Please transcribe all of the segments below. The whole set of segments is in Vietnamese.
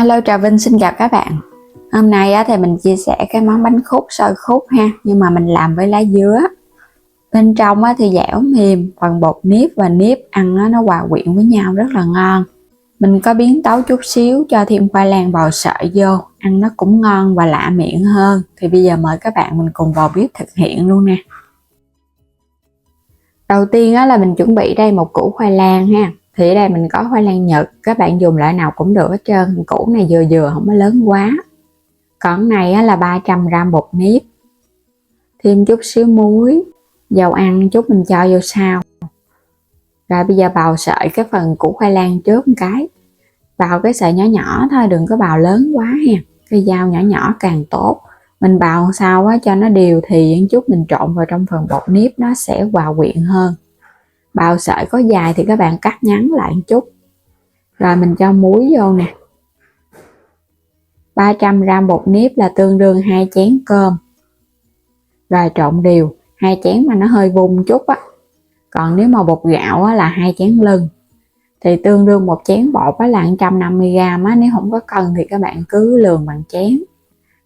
Alo, Trà Vinh xin chào các bạn. Hôm nay thì mình chia sẻ cái món bánh khúc xôi khúc ha, nhưng mà mình làm với lá dứa. Bên trong thì dẻo mềm, phần bột nếp và nếp ăn nó hòa quyện với nhau rất là ngon. Mình có biến tấu chút xíu cho thêm khoai lang bào sợi vô, ăn nó cũng ngon và lạ miệng hơn. Thì bây giờ mời các bạn mình cùng vào bếp thực hiện luôn nè. Đầu tiên là mình chuẩn bị đây một củ khoai lang ha. Thì ở đây mình có khoai lang Nhật, các bạn dùng loại nào cũng được hết trơn. Củ này vừa vừa không có lớn quá. Còn này là 300g bột nếp, thêm chút xíu muối, dầu ăn chút mình cho vô sau. Rồi bây giờ bào sợi cái phần củ khoai lang trước một cái, bào cái sợi nhỏ nhỏ thôi, đừng có bào lớn quá ha. Cái dao nhỏ nhỏ càng tốt. Mình bào sao cho nó đều thì chút mình trộn vào trong phần bột nếp nó sẽ hòa quyện hơn. Bào sợi có dài thì các bạn cắt ngắn lại một chút. Rồi mình cho muối vô nè. 300g bột nếp là tương đương 2 chén cơm. Rồi trộn đều, 2 chén mà nó hơi vung chút á. Còn nếu mà bột gạo là 2 chén lưng. Thì tương đương một chén bột là 150g á, nếu không có cân thì các bạn cứ lường bằng chén.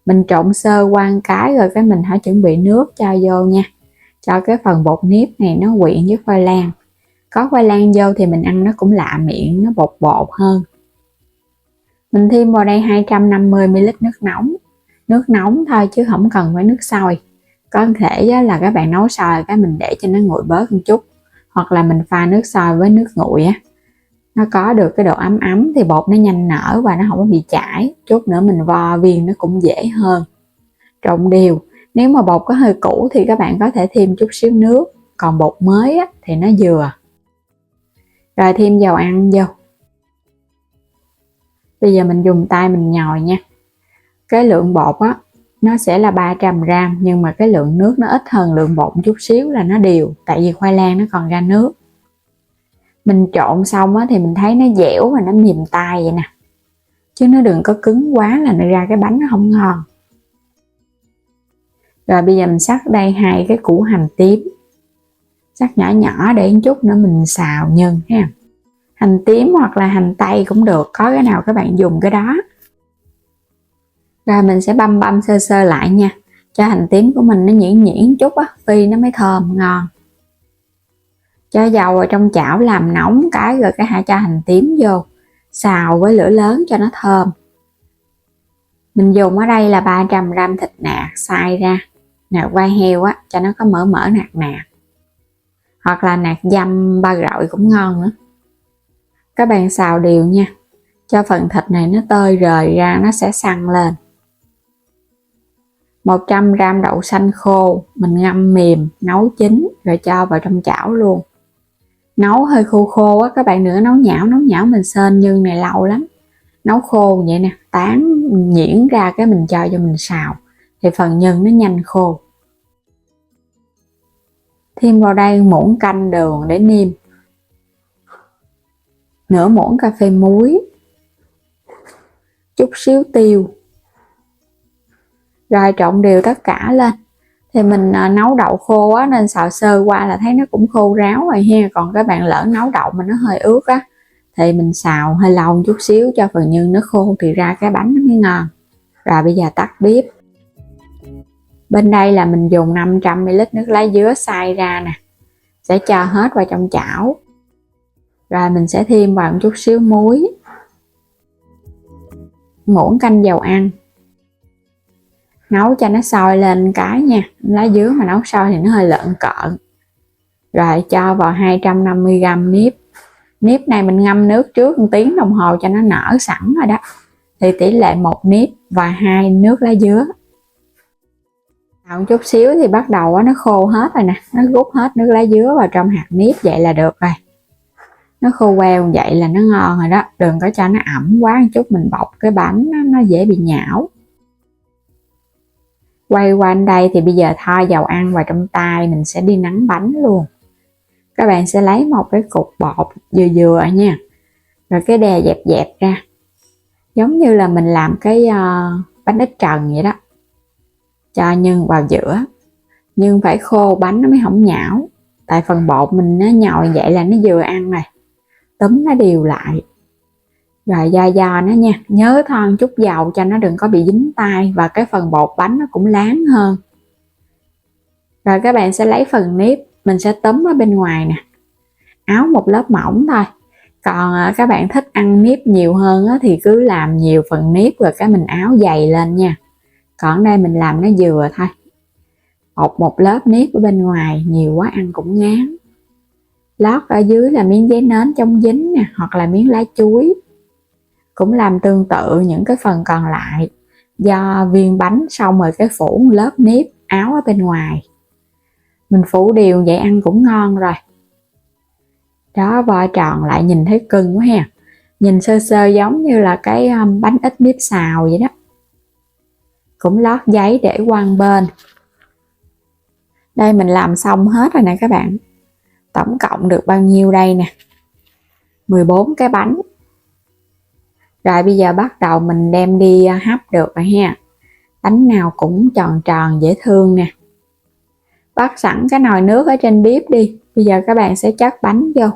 Mình trộn sơ qua một cái rồi cái mình hãy chuẩn bị nước cho vô nha. Cho cái phần bột nếp này nó quyện với khoai lang. Có khoai lang vô thì mình ăn nó cũng lạ miệng, nó bột bột hơn. Mình thêm vào đây 250ml nước nóng. Nước nóng thôi chứ không cần phải nước sôi. Có thể là các bạn nấu sôi cái mình để cho nó nguội bớt một chút. Hoặc là mình pha nước sôi với nước nguội á. Nó có được cái độ ấm ấm thì bột nó nhanh nở và nó không có bị chảy. Chút nữa mình vo viên nó cũng dễ hơn. Trộn đều. Nếu mà bột có hơi cũ thì các bạn có thể thêm chút xíu nước. Còn bột mới á, thì nó vừa. Rồi thêm dầu ăn vô. Bây giờ mình dùng tay mình nhồi nha. Cái lượng bột nó sẽ là 300g, nhưng mà cái lượng nước nó ít hơn lượng bột chút xíu là nó đều, tại vì khoai lang nó còn ra nước. Mình trộn xong thì mình thấy nó dẻo và nó mềm tay vậy nè, chứ nó đừng có cứng quá là nó ra cái bánh nó không ngon. Rồi bây giờ mình xắt đây 2 cái củ hành tím, xắt nhỏ nhỏ để một chút nữa mình xào nhân ha. Hành tím hoặc là hành tây cũng được, có cái nào các bạn dùng cái đó. Rồi mình sẽ băm sơ sơ lại nha, cho hành tím của mình nó nhuyễn nhuyễn chút phi nó mới thơm ngon. Cho dầu vào trong chảo làm nóng cái rồi cái hãy cho hành tím vô, xào với lửa lớn cho nó thơm. Mình dùng ở đây là 300g thịt nạc xay ra, nạc vai heo cho nó có mỡ nạc nạc, hoặc là nạc dăm ba rọi cũng ngon nữa. Các bạn xào đều nha, cho phần thịt này nó tơi rời ra, nó sẽ săn lên. 100g đậu xanh khô mình ngâm mềm, nấu chín rồi cho vào trong chảo luôn. Nấu hơi khô khô các bạn, nữa nấu nhão mình sên nhân này lâu lắm. Nấu khô vậy nè, tán nhuyễn ra cái mình cho mình xào thì phần nhân nó nhanh khô. Thêm vào đây muỗng canh đường để nêm, nửa muỗng cà phê muối, chút xíu tiêu. Rồi trộn đều tất cả lên. Thì mình nấu đậu khô nên xào sơ qua là thấy nó cũng khô ráo rồi ha. Còn các bạn lỡ nấu đậu mà nó hơi ướt thì mình xào hơi lâu chút xíu cho phần nhân nó khô thì ra cái bánh nó mới ngon. Rồi bây giờ tắt bếp. Bên đây là mình dùng 500ml nước lá dứa xay ra nè, sẽ cho hết vào trong chảo. Rồi mình sẽ thêm vào một chút xíu muối, muỗng canh dầu ăn. Nấu cho nó sôi lên cái nha, lá dứa mà nấu sôi thì nó hơi lợn cợn. Rồi cho vào 250g nếp. Nếp này mình ngâm nước trước 1 tiếng đồng hồ cho nó nở sẵn rồi đó. Thì tỷ lệ 1 nếp và 2 nước lá dứa. Một chút xíu thì bắt đầu nó khô hết rồi nè, nó rút hết nước lá dứa vào trong hạt nếp vậy là được rồi. Nó khô queo vậy là nó ngon rồi đó, đừng có cho nó ẩm quá, một chút mình bọc cái bánh nó dễ bị nhão. Quay qua đây thì bây giờ thoa dầu ăn vào trong tay, mình sẽ đi nắn bánh luôn. Các bạn sẽ lấy một cái cục bột vừa vừa nha, rồi cái đè dẹp dẹp ra, giống như là mình làm cái bánh ít trần vậy đó. Cho nhân vào giữa, nhưng phải khô bánh nó mới không nhão, tại phần bột mình nó nhồi vậy là nó vừa ăn này. Túm nó đều lại. Rồi do nó nha, nhớ thoa chút dầu cho nó đừng có bị dính tay, và cái phần bột bánh nó cũng láng hơn. Rồi các bạn sẽ lấy phần nếp, mình sẽ túm ở bên ngoài nè, áo một lớp mỏng thôi. Còn các bạn thích ăn nếp nhiều hơn thì cứ làm nhiều phần nếp rồi cái mình áo dày lên nha. Còn đây mình làm nó vừa thôi, một lớp nếp ở bên ngoài, nhiều quá ăn cũng ngán. Lót ở dưới là miếng giấy nến chống dính nè, hoặc là miếng lá chuối. Cũng làm tương tự những cái phần còn lại, do viên bánh xong rồi cái phủ một lớp nếp áo ở bên ngoài. Mình phủ đều vậy ăn cũng ngon rồi. Đó, vo tròn lại nhìn thấy cưng quá ha. Nhìn sơ sơ giống như là cái bánh ít nếp xào vậy đó. Cũng lót giấy để quăng bên. Đây mình làm xong hết rồi nè các bạn. Tổng cộng được bao nhiêu đây nè? 14 cái bánh. Rồi bây giờ bắt đầu mình đem đi hấp được rồi ha. Bánh nào cũng tròn tròn dễ thương nè. Bắt sẵn cái nồi nước ở trên bếp đi. Bây giờ các bạn sẽ chất bánh vô.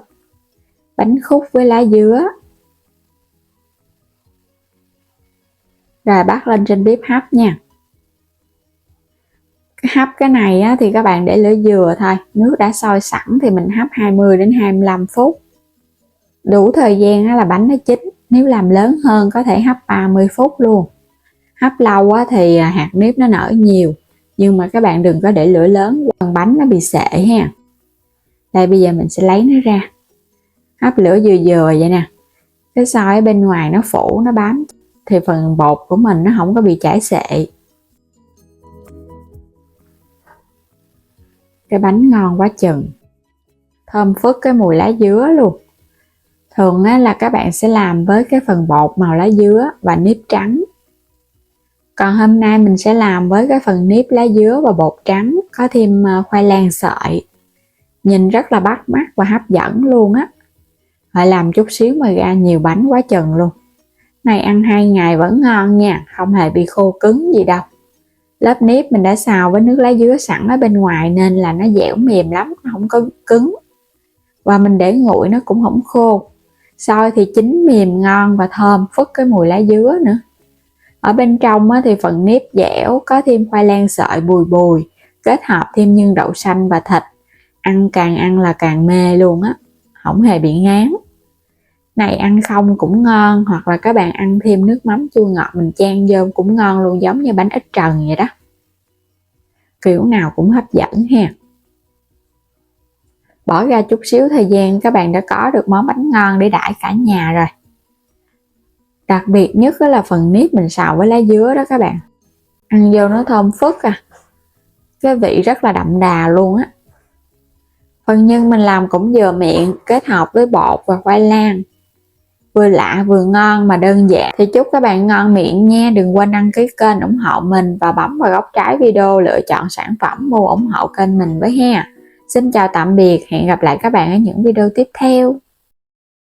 Bánh khúc với lá dứa. Rồi bắt lên trên bếp hấp nha. Hấp cái này thì các bạn để lửa vừa thôi. Nước đã sôi sẵn thì mình hấp 20 đến 25 phút. Đủ thời gian là bánh nó chín. Nếu làm lớn hơn có thể hấp 30 phút luôn. Hấp lâu thì hạt nếp nó nở nhiều. Nhưng mà các bạn đừng có để lửa lớn, phần bánh nó bị sệ ha. Đây bây giờ mình sẽ lấy nó ra. Hấp lửa vừa vừa vậy nè. Cái soi ở bên ngoài nó phủ, nó bám thì phần bột của mình nó không có bị chảy sệ. Cái bánh ngon quá chừng. Thơm phức cái mùi lá dứa luôn. Thường là các bạn sẽ làm với cái phần bột màu lá dứa và nếp trắng. Còn hôm nay mình sẽ làm với cái phần nếp lá dứa và bột trắng, có thêm khoai lang sợi. Nhìn rất là bắt mắt và hấp dẫn luôn á. Phải làm chút xíu mà ra nhiều bánh quá chừng luôn. Này ăn 2 ngày vẫn ngon nha, không hề bị khô cứng gì đâu. Lớp nếp mình đã xào với nước lá dứa sẵn ở bên ngoài nên là nó dẻo mềm lắm, nó không có cứng. Và mình để nguội nó cũng không khô. Xôi thì chín mềm ngon và thơm phức cái mùi lá dứa nữa. Ở bên trong thì phần nếp dẻo, có thêm khoai lang sợi bùi bùi, kết hợp thêm nhân đậu xanh và thịt. Càng ăn là càng mê luôn á, không hề bị ngán. Này ăn không cũng ngon, hoặc là các bạn ăn thêm nước mắm chua ngọt mình chan vô cũng ngon luôn, giống như bánh ít trần vậy đó. Kiểu nào cũng hấp dẫn ha. Bỏ ra chút xíu thời gian các bạn đã có được món bánh ngon để đãi cả nhà rồi. Đặc biệt nhất là phần nếp mình xào với lá dứa đó các bạn. Ăn vô nó thơm phức cái vị rất là đậm đà luôn á. Phần nhân mình làm cũng vừa miệng, kết hợp với bột và khoai lang. Vừa lạ vừa ngon mà đơn giản. Thì chúc các bạn ngon miệng nha. Đừng quên đăng ký kênh ủng hộ mình và bấm vào góc trái video lựa chọn sản phẩm mua ủng hộ kênh mình với ha. Xin chào tạm biệt, hẹn gặp lại các bạn ở những video tiếp theo.